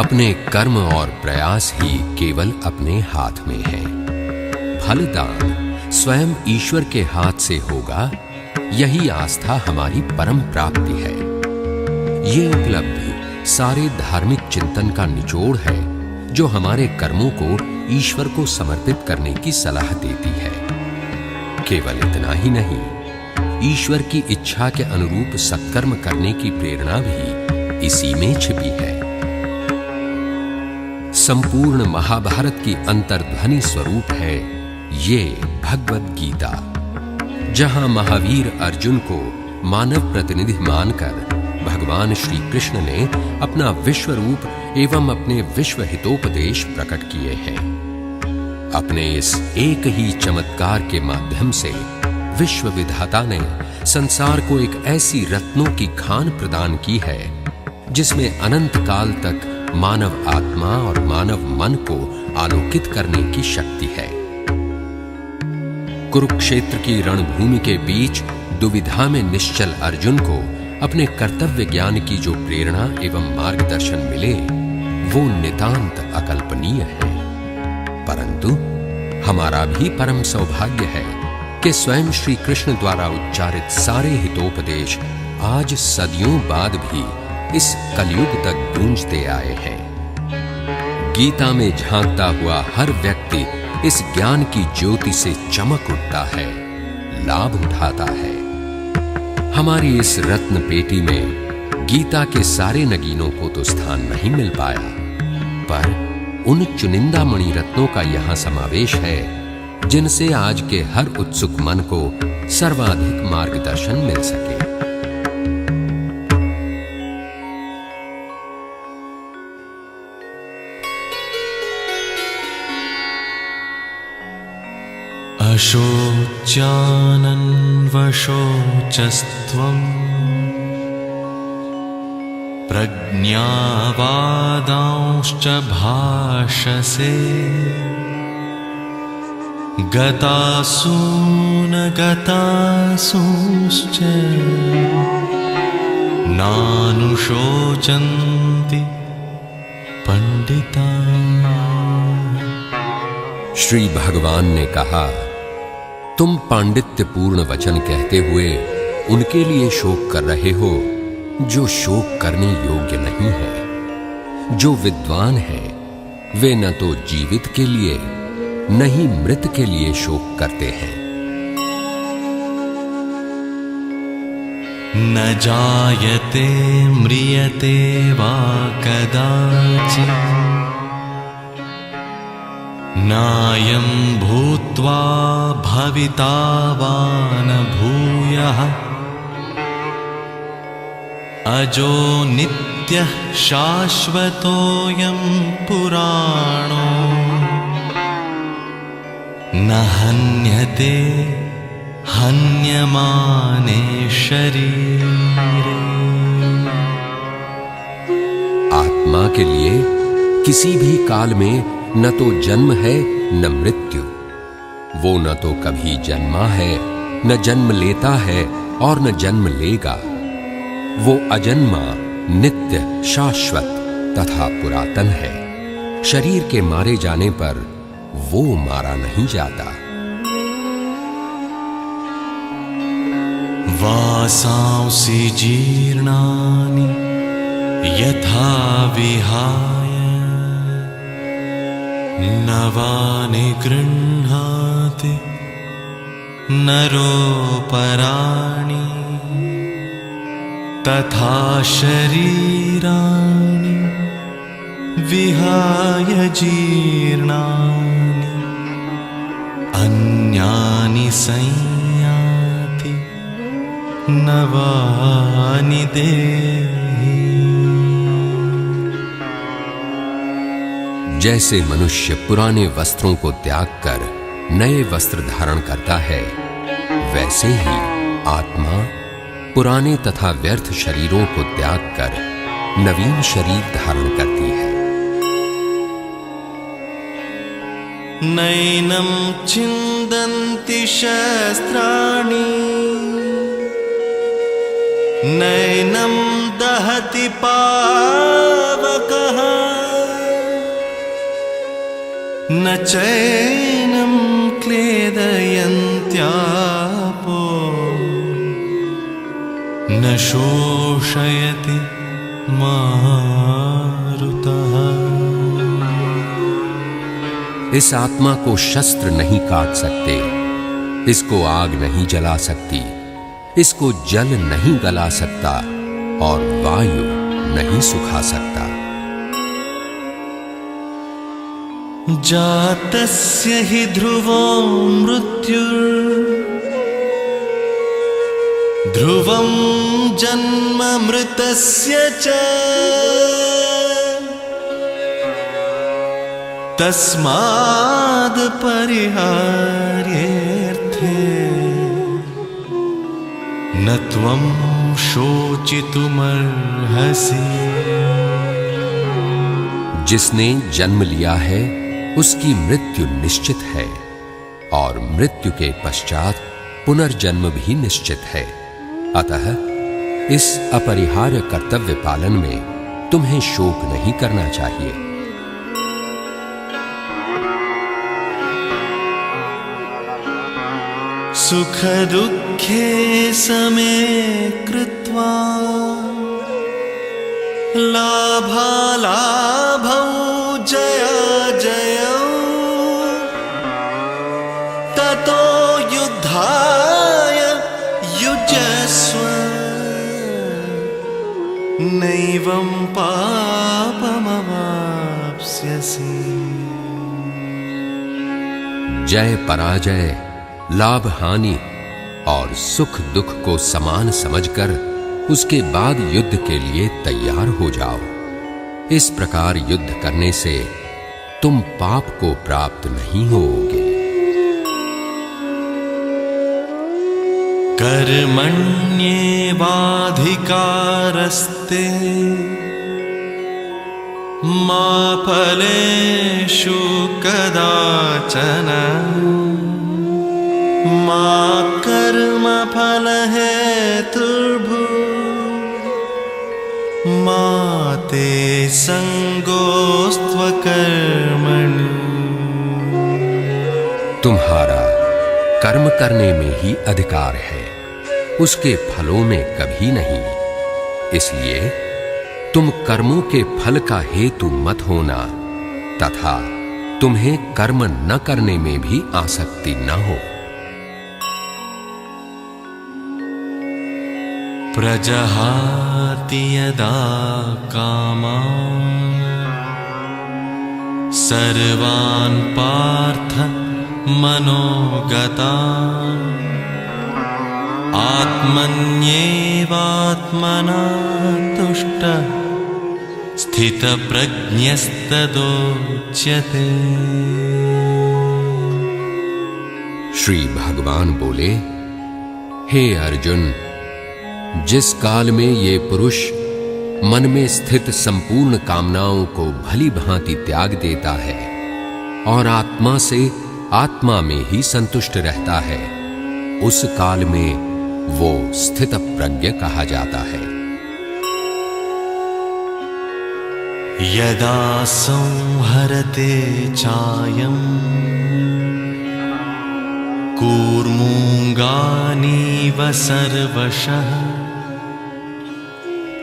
अपने कर्म और प्रयास ही केवल अपने हाथ में है। फलदान स्वयं ईश्वर के हाथ से होगा, यही आस्था हमारी परम प्राप्ति है। ये उपलब्धि सारे धार्मिक चिंतन का निचोड़ है, जो हमारे कर्मों को ईश्वर को समर्पित करने की सलाह देती है। केवल इतना ही नहीं, ईश्वर की इच्छा के अनुरूप सत्कर्म करने की प्रेरणा भी इसी में छिपी है। संपूर्ण महाभारत की अंतर्ध्वनि स्वरूप है ये भगवद गीता, जहां महावीर अर्जुन को मानव प्रतिनिधि मानकर भगवान श्री कृष्ण ने अपना विश्व रूप एवं अपने विश्व हितोपदेश प्रकट किए हैं। अपने इस एक ही चमत्कार के माध्यम से विश्व विधाता ने संसार को एक ऐसी रत्नों की खान प्रदान की है, जिसमें अनंत काल तक मानव आत्मा और मानव मन को आलोकित करने की शक्ति है। कुरुक्षेत्र की रणभूमि के बीच दुविधा में निश्चल अर्जुन को अपने कर्तव्य ज्ञान की जो प्रेरणा एवं मार्गदर्शन मिले, वो नितांत अकल्पनीय है। परंतु हमारा भी परम सौभाग्य है कि स्वयं श्री कृष्ण द्वारा उच्चारित सारे हितोपदेश आज सदियों बाद भी इस कलयुग तक गूंजते आए हैं। गीता में झांकता हुआ हर व्यक्ति इस ज्ञान की ज्योति से चमक उठता है, लाभ उठाता है। हमारी इस रत्न पेटी में गीता के सारे नगीनों को तो स्थान नहीं मिल पाया, पर उन चुनिंदा मणि रत्नों का यहां समावेश है, जिनसे आज के हर उत्सुक मन को सर्वाधिक मार्गदर्शन मिल सके। अशोच्यानन्वशोचस्त्वम् प्रज्ञावादांश्च भाषसे गतासूनगतासूंश्च नानुशोचन्ति पंडिताः। श्री भगवान ने कहा, तुम पांडित्यपूर्ण वचन कहते हुए उनके लिए शोक कर रहे हो जो शोक करने योग्य नहीं है। जो विद्वान है वे न तो जीवित के लिए न ही मृत के लिए शोक करते हैं। न जायते म्रियते वा कदाचित् नायं भूत्वा भविता वा न भूयः अजो नित्यः शाश्वतोऽयं पुराणो न हन्यते हन्यमाने शरीरे। आत्मा के लिए किसी भी काल में न तो जन्म है न मृत्यु। वो न तो कभी जन्मा है, न जन्म लेता है और न जन्म लेगा। वो अजन्मा, नित्य, शाश्वत तथा पुरातन है। शरीर के मारे जाने पर वो मारा नहीं जाता। वासांसि जीर्णानि यथा विहाय नवानि गृह्णाति नरोपराणि तथा शरीराणि विहाय जीर्णानि अन्यानि संयाति नवानि देहि। जैसे मनुष्य पुराने वस्त्रों को त्याग कर नए वस्त्र धारण करता है, वैसे ही आत्मा पुराने तथा व्यर्थ शरीरों को त्याग कर नवीन शरीर धारण करती है। नैनं छिन्दन्ति शस्त्राणि नैनं दहति पावकः न चैनं क्लेदयन्त्यापो न शोषयति मारुतः। इस आत्मा को शस्त्र नहीं काट सकते, इसको आग नहीं जला सकती, इसको जल नहीं गला सकता और वायु नहीं सुखा सकता। जातस्य हि ध्रुवो मृत्युर्ध्रुवं जन्म मृतस्य च तस्माद् परिहार्येऽर्थे न त्वं शोचितुमर्हसि। जिसने जन्म लिया है उसकी मृत्यु निश्चित है और मृत्यु के पश्चात पुनर्जन्म भी निश्चित है। अतः इस अपरिहार्य कर्तव्य पालन में तुम्हें शोक नहीं करना चाहिए। सुख दुःखे समे कृत्वा लाभालाभौ जयाजयौ ततो युद्धाय युज्यस्व नैवं पापमवाप्स्यसि। जय पराजय, लाभ हानि और सुख दुख को समान समझकर उसके बाद युद्ध के लिए तैयार हो जाओ। इस प्रकार युद्ध करने से तुम पाप को प्राप्त नहीं होगे। कर्मण्येवाधिकारस्ते मा फलेषु कदाचन मा कर्मफलहेतुर्भूः मा ते संगोऽस्त्वकर्मणि। तुम्हारा कर्म करने में ही अधिकार है, उसके फलों में कभी नहीं। इसलिए तुम कर्मों के फल का हेतु मत होना तथा तुम्हें कर्म न करने में भी आसक्ति न हो। प्रजहाति यदा कामान् सर्वान् पार्थ मनोगतान् आत्मन्येवात्मना तुष्टः स्थितप्रज्ञस्तदोच्यते। श्री भगवान बोले, हे अर्जुन, जिस काल में ये पुरुष मन में स्थित संपूर्ण कामनाओं को भली भांति त्याग देता है और आत्मा से आत्मा में ही संतुष्ट रहता है, उस काल में वो स्थित प्रज्ञ कहा जाता है। यदा संहरते चायम् कूर्मूंगानीव सर्वशः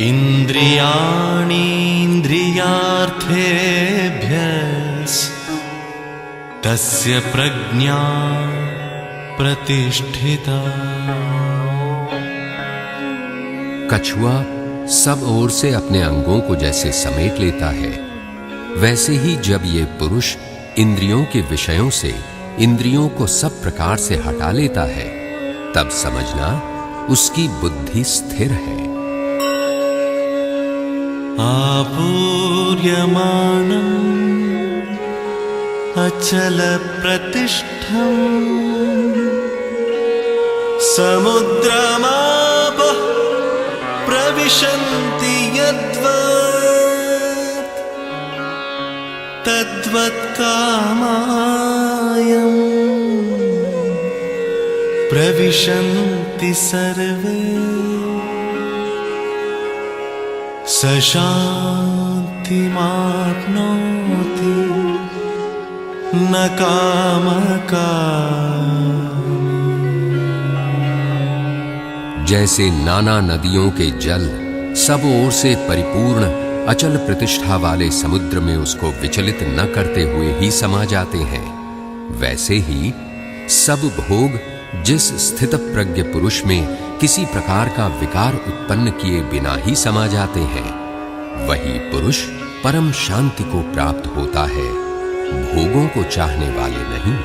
इन्द्रियार्थेभ्यस्तस्य प्रज्ञा प्रतिष्ठिता। कछुआ सब ओर से अपने अंगों को जैसे समेट लेता है, वैसे ही जब ये पुरुष इंद्रियों के विषयों से इंद्रियों को सब प्रकार से हटा लेता है, तब समझना उसकी बुद्धि स्थिर है। आपूर्यमाणम् अचल प्रतिष्ठम् समुद्रमापः प्रविशन्ति यद्वत् तद्वत् कामायम् प्रविशन्ति सर्वे स शान्तिमाप्नोति न कामकामी। जैसे नाना नदियों के जल सब ओर से परिपूर्ण अचल प्रतिष्ठा वाले समुद्र में उसको विचलित न करते हुए ही समा जाते हैं, वैसे ही सब भोग जिस स्थित प्रज्ञ पुरुष में किसी प्रकार का विकार उत्पन्न किए बिना ही समा जाते हैं, वही पुरुष परम शांति को प्राप्त होता है, भोगों को चाहने वाले नहीं।